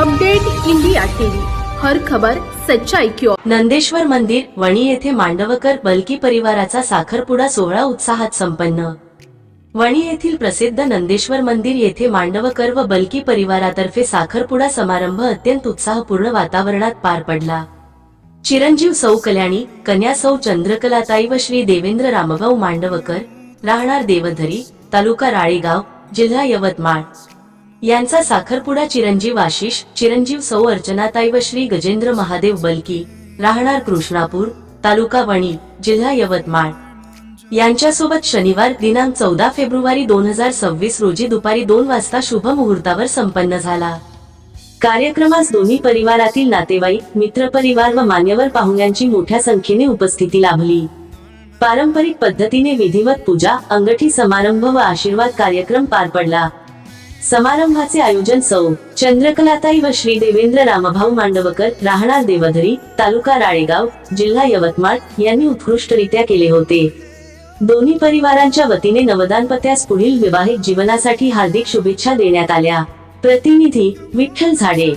Update India TV, हर खबर सच्चाई की ओर। नंदेश्वर मंदिर वणी येथे मांडवकर बलकी परिवाराचा साखरपुडा सोहळा उत्साहात संपन्न। वणी येथील प्रसिद्ध नंदेश्वर मंदिर येथे मांडवकर व बलकी परिवारातर्फे साखरपुडा समारंभ अत्यंत उत्साहपूर्ण वातावरणात पार पडला। चिरंजीव सौ कल्याणी, कन्या सौ चंद्रकलाताई व श्री देवेंद्र रामभाऊ मांडवकर, राहणार देवधरी, तालुका राळेगाव, जिल्हा यवतमाळ यांचा साखरपुडा चिरंजीव आशिष, चिरंजीव सौ अर्चनाताई व श्री गजेंद्र महादेव बलकी, राहणार कृष्णापूर, तालुका वणी, जिल्हा यवतमाळ यांच्यासोबत शनिवार दिनांक 14 फेब्रुवारी 2026 रोजी दुपारी 2 वाजता शुभ मुहूर्तावर संपन्न झाला। कार्यक्रमास दोन्ही परिवारातील नातेवाईक, मित्रपरिवार व मान्यवर पाहुण्यांची मोठ्या संख्येने उपस्थिती लाभली। पारंपरिक पद्धतीने विधिवत पूजा, अंगठी समारंभ व आशीर्वाद कार्यक्रम पार पडला। समारंभाचे आयोजन सौ चंद्रकलाताई व श्री देवेंद्र रामभाऊ मांडवकर, राहणार देवधरी, तालुका राळेगाव, जिल्हा यवतमाळ यांनी उत्कृष्टरित्या केले होते। दोन्ही परिवारांच्या वतीने नवदाम्पत्यास पुढील विवाहित जीवनासाठी हार्दिक शुभेच्छा देण्यात आल्या। प्रतिनिधी विठ्ठल झाडे।